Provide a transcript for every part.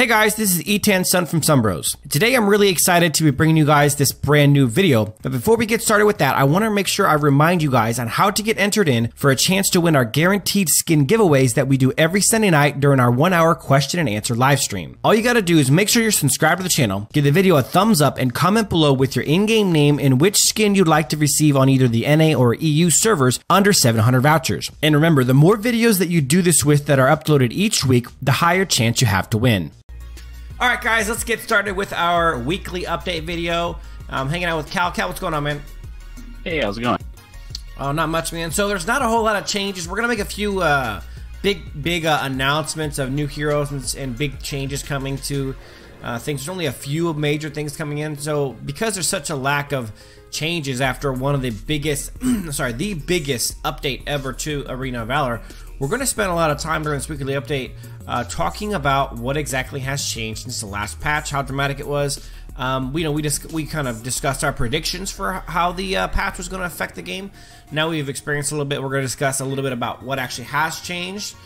guys, this is E10 Sun from SunBros. Today I'm really excited to be bringing you guys this brand new video. But before we get started with that, I want to make sure I remind you guys on how to get entered in for a chance to win our guaranteed skin giveaways that we do every Sunday night during our 1-hour question and answer live stream. All you gotta do is make sure you're subscribed to the channel, give the video a thumbs up, and comment below with your in-game name and which skin you'd like to receive on either the NA or EU servers under 700 vouchers. And remember, the more videos that you do this with that are uploaded each week, the higher chance you have to win. Alright guys, let's get started with our weekly update video. I'm hanging out with Cal. Cal, what's going on, man? Hey, how's it going? Oh, not much, man. So there's not a whole lot of changes. We're going to make a few big announcements of new heroes and big changes coming to things. There's only a few major things coming in. So because there's such a lack of changes after one of the biggest, the biggest update ever to Arena of Valor, we're going to spend a lot of time during this weekly update talking about what exactly has changed since the last patch, how dramatic it was. We kind of discussed our predictions for how the patch was going to affect the game. Now we've experienced a little bit. We're going to discuss a little bit about what actually has changed.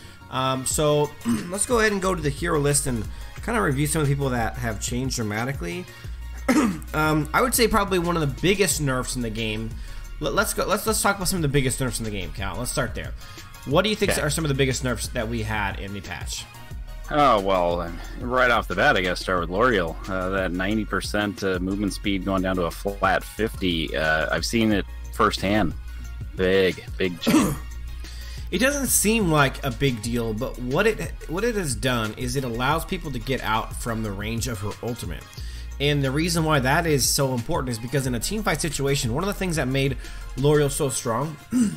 So let's go ahead and go to the hero list and kind of review some of the people that have changed dramatically. I would say probably one of the biggest nerfs in the game. Let's talk about some of the biggest nerfs in the game, Cal. Let's start there. What do you think are some of the biggest nerfs that we had in the patch? Oh, well, right off the bat, I gotta start with L'Oreal. That 90% movement speed going down to a flat 50. I've seen it firsthand. Big change. It doesn't seem like a big deal, but what it has done is it allows people to get out from the range of her ultimate. And the reason why that is so important is because in a teamfight situation, one of the things that made L'Oreal so strong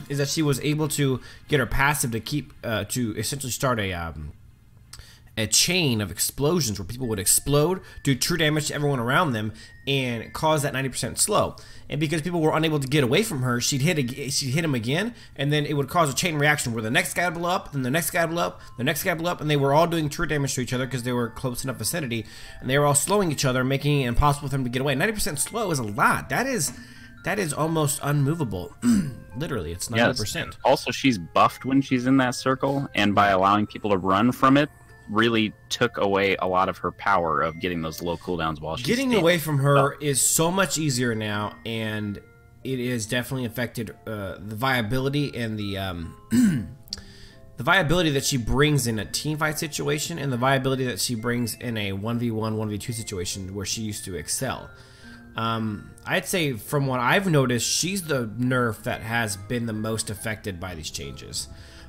is that she was able to get her passive to to essentially start a chain of explosions where people would explode, do true damage to everyone around them, and cause that 90% slow. And because people were unable to get away from her, she'd hit him again, and then it would cause a chain reaction where the next guy would blow up, and the next guy would blow up, the next guy would blow up, and they were all doing true damage to each other because they were close enough vicinity, and they were all slowing each other, making it impossible for them to get away. 90% slow is a lot. That is almost unmovable. Literally, it's 90%. Yes. Also, she's buffed when she's in that circle, and by allowing people to run from it, really took away a lot of her power of getting those low cooldowns while she's getting away from her is so much easier now, and it has definitely affected the viability and the viability that she brings in a teamfight situation, and the viability that she brings in a 1v1 1v2 situation where she used to excel. I'd say from what I've noticed, she's the nerf that has been the most affected by these changes.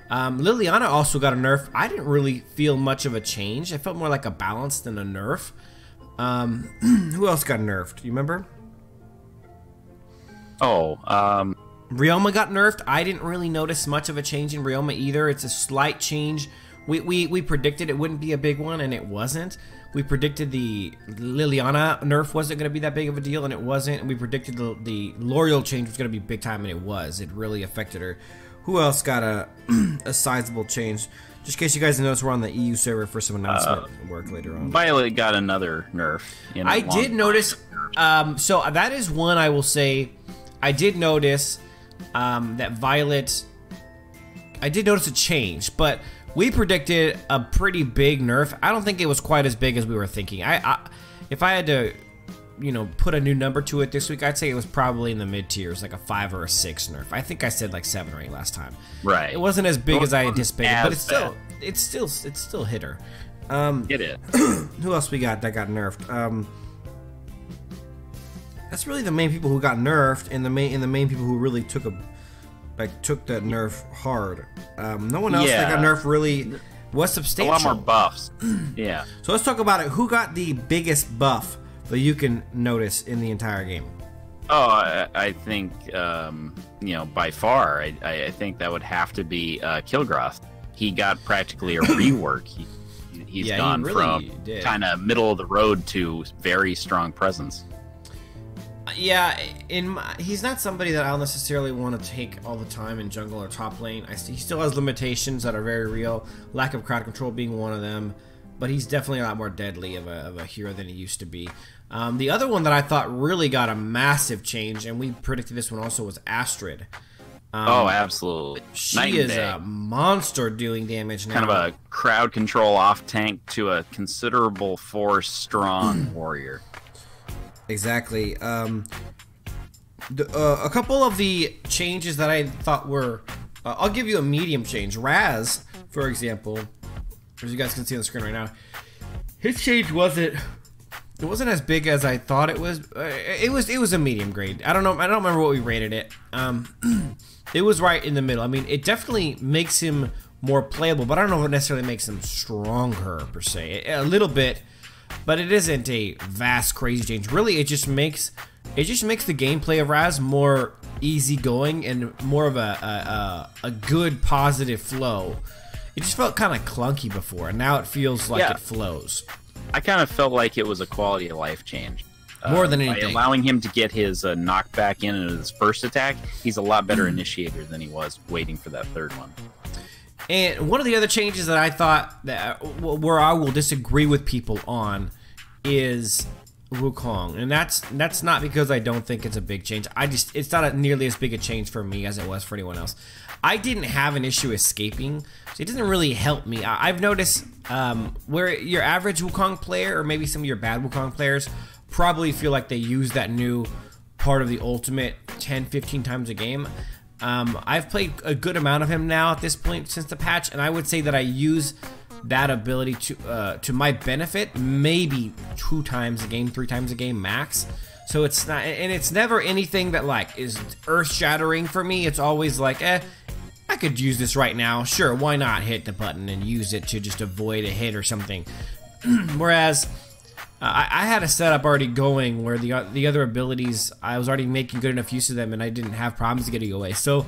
Liliana also got a nerf. I didn't really feel much of a change. I felt more like a balance than a nerf. Who else got nerfed? Do you remember? Oh, Ryoma got nerfed. I didn't really notice much of a change in Ryoma either. It's a slight change. We predicted it wouldn't be a big one, and it wasn't. We predicted the Liliana nerf wasn't going to be that big of a deal, and it wasn't. And we predicted the L'Oreal change was going to be big time, and it was. It really affected her. Who else got a sizable change? Just in case you guys notice, we're on the EU server for some announcement work later on. Violet got another nerf. I did notice. So that is one I will say. I did notice that Violet. I did notice a change, but we predicted a pretty big nerf. I don't think it was quite as big as we were thinking. If I had to, put a new number to it this week, I'd say it was probably in the mid tiers, like a 5 or a 6 nerf. I think I said like 7 or 8 last time. Right. It wasn't as big as I anticipated, but it's still hit her. It is. Who else we got that got nerfed? That's really the main people who got nerfed, and the main people who really took that nerf hard. No one else that got nerfed really was substantial. A lot more buffs. Yeah. So let's talk about it. Who got the biggest buff that you can notice in the entire game? Oh, I think, by far, I think that would have to be Kilgroth. He got practically a rework. He's gone from kind of middle of the road to very strong presence. Yeah, he's not somebody that I'll necessarily want to take all the time in jungle or top lane. He still has limitations that are very real, lack of crowd control being one of them, but he's definitely a lot more deadly of a hero than he used to be. The other one that I thought really got a massive change, and we predicted this one also, was Astrid. Oh, absolutely. She is a monster doing damage now. Kind of a crowd control off tank to a considerable force strong warrior. Exactly. A couple of the changes that I thought were... I'll give you a medium change. Raz, for example, as you guys can see on the screen right now, his change wasn't as big as I thought it was. It was a medium grade. I don't remember what we rated it. It was right in the middle. I mean, it definitely makes him more playable, but I don't know if it necessarily makes him stronger per se. A little bit, but it isn't a vast crazy change. Really, it just makes the gameplay of Raz more easygoing and more of a good positive flow. It just felt kind of clunky before, and now it feels like it flows. I kind of felt like it was a quality of life change. More than anything. By allowing him to get his knockback in his first attack, he's a lot better initiator than he was waiting for that third one. And one of the other changes that I thought that where I will disagree with people on is Wukong, and that's not because I don't think it's a big change. It's not nearly as big a change for me as it was for anyone else. I didn't have an issue escaping, so it doesn't really help me. I've noticed where your average Wukong player, or maybe some of your bad Wukong players, probably feel like they use that new part of the ultimate 10-15 times a game. I've played a good amount of him now at this point since the patch, and I would say that I use that ability to my benefit maybe 2 times a game, 3 times a game max. So it's not, and it's never anything that like is earth-shattering for me. It's always like, I could use this right now. Sure, why not hit the button and use it to just avoid a hit or something. Whereas I had a setup already going where the other abilities, I was already making good enough use of them, and I didn't have problems getting away. So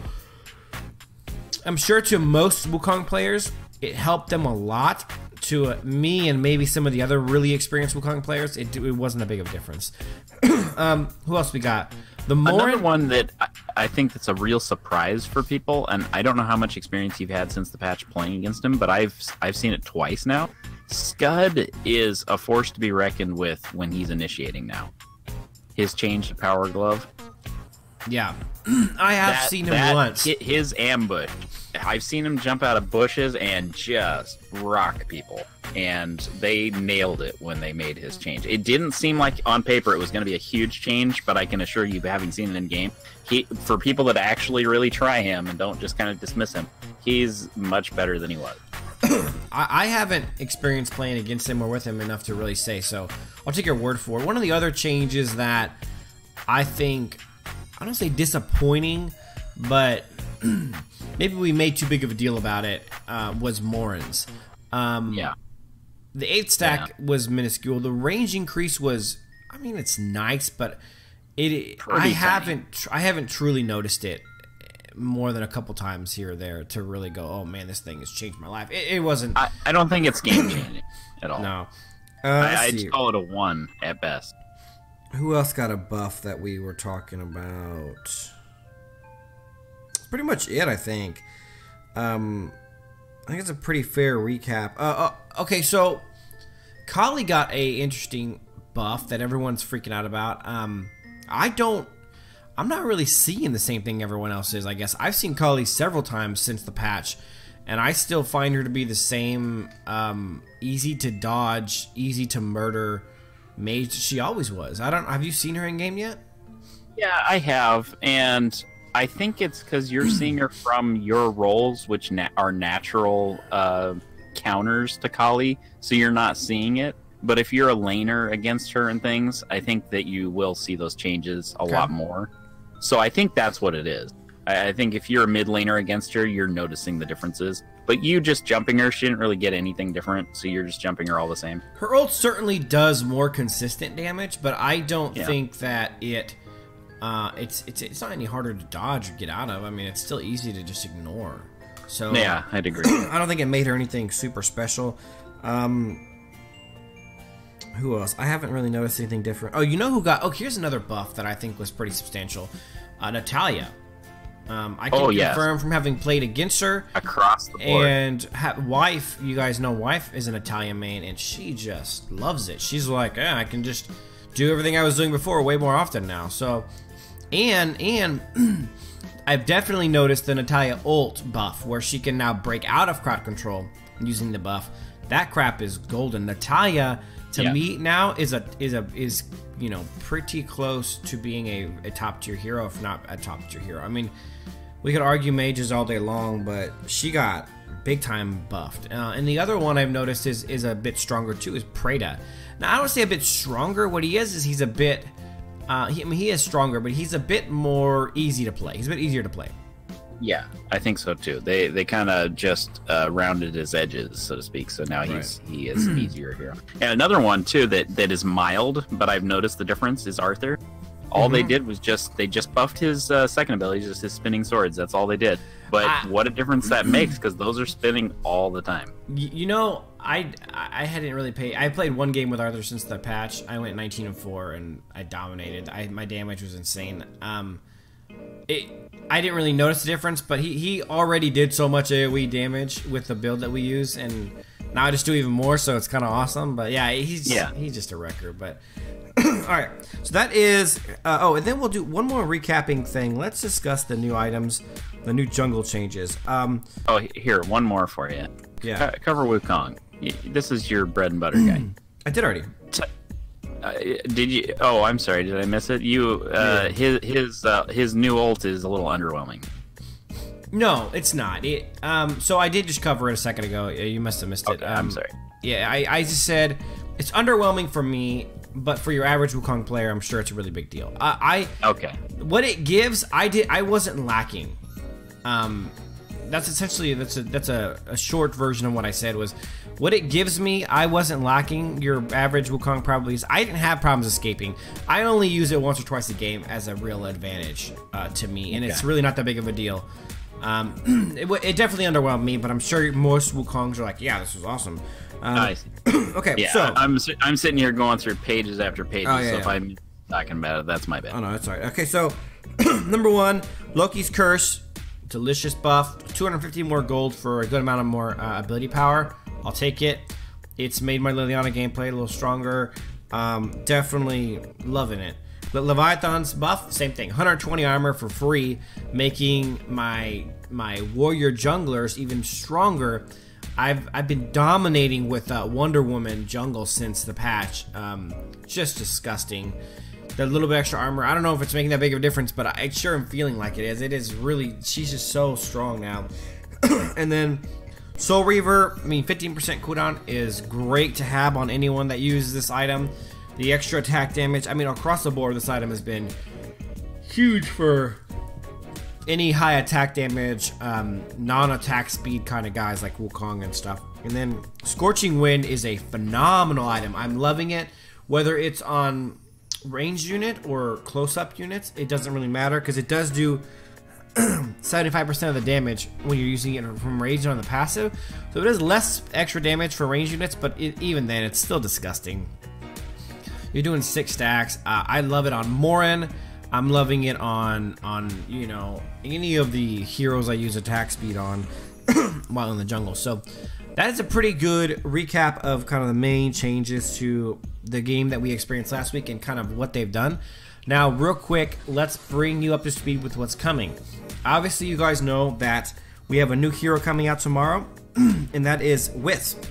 I'm sure to most Wukong players, it helped them a lot. To me and maybe some of the other really experienced Wukong players, it wasn't a big of a difference. Who else we got? Another one that I think that's a real surprise for people, and I don't know how much experience you've had since the patch playing against him, but I've seen it twice now. Scud is a force to be reckoned with when he's initiating now. His change to Power Glove. Yeah, I have seen him once. His ambush. I've seen him jump out of bushes and just rock people, and they nailed it when they made his change. It didn't seem like on paper it was going to be a huge change, but I can assure you, having seen it in game, for people that actually really try him and don't just kind of dismiss him, he's much better than he was. I haven't experienced playing against him or with him enough to really say, so I'll take your word for it. One of the other changes that I think, I don't say disappointing, but maybe we made too big of a deal about it, was Morin's. Yeah. The 8 stack was minuscule. The range increase was, I mean, it's nice, but I haven't truly noticed it more than a couple times here or there to really go, oh man, this thing has changed my life. It wasn't. I don't think it's game changing at all. No. I'd call it a 1 at best. Who else got a buff that we were talking about? Pretty much it, I think. I think it's a pretty fair recap. Okay, so Kali got a interesting buff that everyone's freaking out about. I'm not really seeing the same thing everyone else is, I guess. I've seen Kali several times since the patch, and I still find her to be the same easy to dodge, easy to murder mage she always was. Have you seen her in game yet? Yeah, I have, and I think it's because you're seeing her from your roles, which are natural counters to Kali, so you're not seeing it. But if you're a laner against her and things, I think that you will see those changes a lot more. So I think that's what it is. I think if you're a mid laner against her, you're noticing the differences. But you just jumping her, she didn't really get anything different, so you're just jumping her all the same. Her ult certainly does more consistent damage, but I don't think that it's not any harder to dodge or get out of. I mean, it's still easy to just ignore. So yeah, I'd agree. I don't think it made her anything super special. Who else? I haven't really noticed anything different. Oh, you know who got... Oh, here's another buff that I think was pretty substantial. Natalia. I can confirm from having played against her. Across the board. And Wife, you guys know Wife is an Italian main, and she just loves it. She's like, I can just do everything I was doing before way more often now. So And I've definitely noticed the Natalia ult buff, where she can now break out of crowd control using the buff. That crap is golden. Natalia, to me now, is you know, pretty close to being a top tier hero, if not a top tier hero. I mean, we could argue mages all day long, but she got big time buffed. And the other one I've noticed is a bit stronger too, is Preda. Now, I don't say a bit stronger. What he is he's a bit, I mean, he is stronger, but he's a bit more easy to play. He's a bit easier to play. Yeah, I think so too. They kind of just rounded his edges, so to speak. So now he is an easier hero. And another one too that is mild, but I've noticed the difference, is Arthur. All they did was they just buffed his second ability, just his spinning swords. That's all they did. But what a difference that makes, because those are spinning all the time. You know, I hadn't really paid. I played one game with Arthur since the patch. I went 19-4 and I dominated. My damage was insane. I didn't really notice the difference, but he already did so much AoE damage with the build that we use, and now I just do even more, so it's kind of awesome. But yeah, he's just a wrecker. But alright, so that is oh, and then we'll do one more recapping thing. Let's discuss the new items, the new jungle changes. Oh, here, one more for you. Yeah, cover Wukong. This is your bread and butter guy. I did already. Did you? Oh, I'm sorry. Did I miss it? His new ult is a little underwhelming. No, it's not. So I did just cover it a second ago. You must have missed it. I'm sorry. Yeah, I just said it's underwhelming for me, but for your average Wukong player, I'm sure it's a really big deal. Okay. What it gives, I wasn't lacking. That's essentially that's a short version of what I said was. What it gives me, I wasn't lacking. Your average Wukong probably is. I didn't have problems escaping. I only use it once or twice a game as a real advantage to me, and it's really not that big of a deal. It definitely underwhelmed me, but I'm sure most Wukongs are like, yeah, this was awesome. Nice. Okay, yeah, so I'm sitting here going through pages after pages, so if I'm talking about it, that's my bad. Oh no, that's all right. Okay, so number one, Loki's Curse, delicious buff, 250 more gold for a good amount of more ability power. I'll take it. It's made my Liliana gameplay a little stronger. Definitely loving it. But Leviathan's buff, same thing. 120 armor for free, making my warrior junglers even stronger. I've been dominating with Wonder Woman jungle since the patch. Just disgusting. The little bit extra armor. I don't know if it's making that big of a difference, but I sure am feeling like it is. It is really. She's just so strong now. And then Soul Reaver, I mean, 15% cooldown is great to have on anyone that uses this item. The extra attack damage, I mean, across the board, this item has been huge for any high attack damage, non-attack speed kind of guys like Wukong and stuff. And then Scorching Wind is a phenomenal item. I'm loving it, whether it's on ranged unit or close-up units. It doesn't really matter because it does do 75% of the damage when you're using it from range on the passive. So it is less extra damage for range units, but even then, it's still disgusting. You're doing 6 stacks. I love it on Morin. I'm loving it on you know, any of the heroes I use attack speed on while in the jungle. So that is a pretty good recap of kind of the main changes to the game that we experienced last week and kind of what they've done. Now, real quick, let's bring you up to speed with what's coming. Obviously, you guys know that we have a new hero coming out tomorrow, and that is Wisp.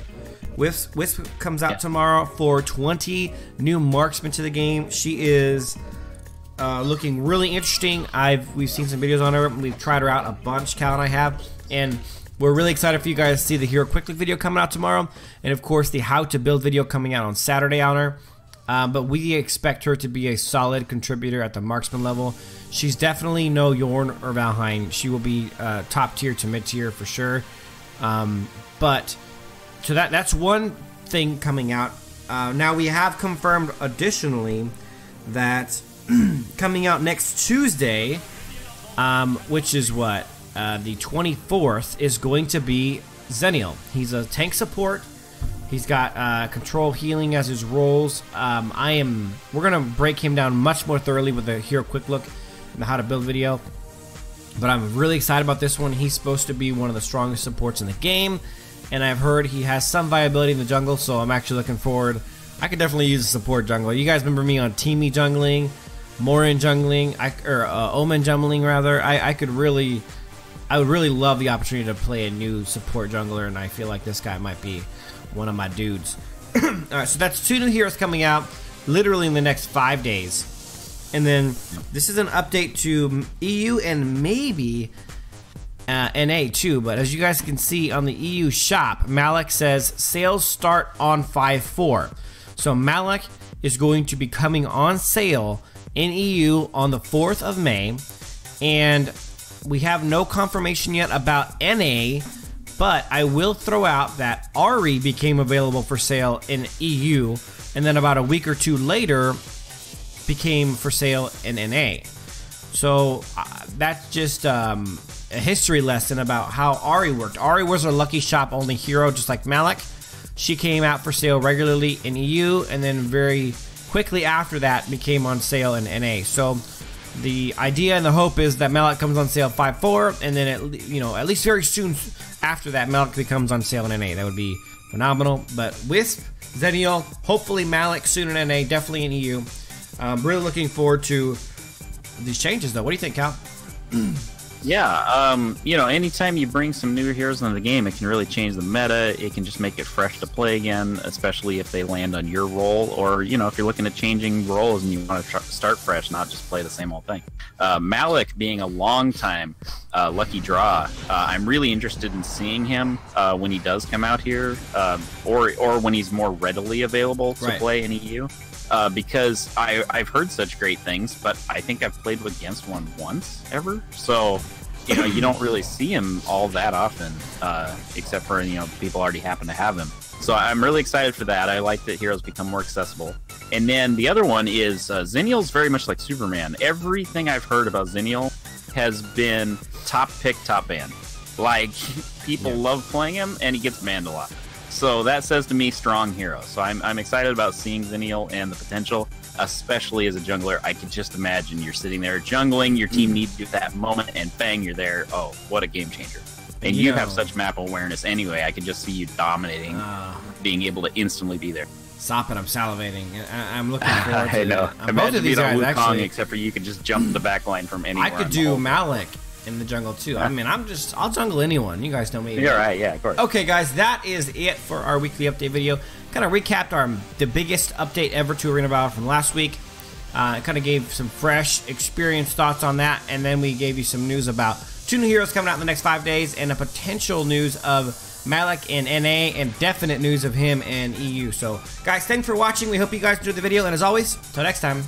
Wisp comes out tomorrow for 20 new marksmen to the game. She is looking really interesting. We've seen some videos on her. We've tried her out a bunch, Cal and I have, and we're really excited for you guys to see the Hero Quick Look video coming out tomorrow, and of course the How to Build video coming out on Saturday on her. But we expect her to be a solid contributor at the marksman level. She's definitely no Yorn or Valheim. She will be top tier to mid tier for sure. But so that's one thing coming out. Now we have confirmed additionally that coming out next Tuesday, which is what the 24th, is going to be Zenial. He's a tank support. He's got control healing as his roles. We're gonna break him down much more thoroughly with the Hero Quick Look and the How to Build video. But I'm really excited about this one. He's supposed to be one of the strongest supports in the game, and I've heard he has some viability in the jungle. So I'm actually looking forward. I could definitely use a support jungler. You guys remember me on Teamy jungling? Morin jungling, Omen jungling rather. I would really love the opportunity to play a new support jungler, and I feel like this guy might be one of my dudes. Alright, so that's 2 new heroes coming out literally in the next 5 days. And then this is an update to EU and maybe NA too, but as you guys can see on the EU shop, Malik says sales start on 5/4. So Malik is going to be coming on sale in EU on the 4th of May, and we have no confirmation yet about NA, but I will throw out that Ari became available for sale in EU, and then about a week or 2 later became for sale in NA. So that's just a history lesson about how Ari worked. Ari was a lucky shop only hero, just like Malik. She came out for sale regularly in EU, and then very quickly after that became on sale in NA. So the idea and the hope is that Malik comes on sale 5/4, and then at least very soon after that, Malik becomes on sale in NA. That would be phenomenal. But Wisp, Zenial, hopefully Malik soon in NA, definitely in EU. Really looking forward to these changes, though. What do you think, Cal? Yeah, anytime you bring some new heroes into the game, it can really change the meta. It can just make it fresh to play again, especially if they land on your role, or, if you're looking at changing roles and you want to start fresh, not just play the same old thing. Malik being a long time lucky draw, I'm really interested in seeing him when he does come out here, or when he's more readily available to play in EU. Because I've heard such great things, but I think I've played against one once ever. So, you don't really see him all that often, except for, people already happen to have him. So I'm really excited for that. I like that heroes become more accessible. And then the other one is Zenial's very much like Superman. Everything I've heard about Zenial has been top pick, top ban. Like, people love playing him, and he gets banned a lot. So that says to me strong hero. So I'm excited about seeing Zenial and the potential, especially as a jungler. I can just imagine you're sitting there jungling, your team needs you at that moment, and bang, you're there. Oh, what a game changer. And you have such map awareness anyway. I can just see you dominating, being able to instantly be there. Stop it, I'm salivating. I'm looking forward to I know. Both of these guys, actually. Except for you can just jump the back line from anywhere. I could do Malik in the jungle too. I mean, I'll jungle anyone. You guys know me. You're right, yeah, of course. Okay, guys, that is it for our weekly update video. Kind of recapped the biggest update ever to Arena of Valor from last week. Kind of gave some fresh experience thoughts on that, and then we gave you some news about 2 new heroes coming out in the next 5 days, and a potential news of Malik in NA, and definite news of him in EU. So, guys, thanks for watching. We hope you guys enjoyed the video, and as always, till next time.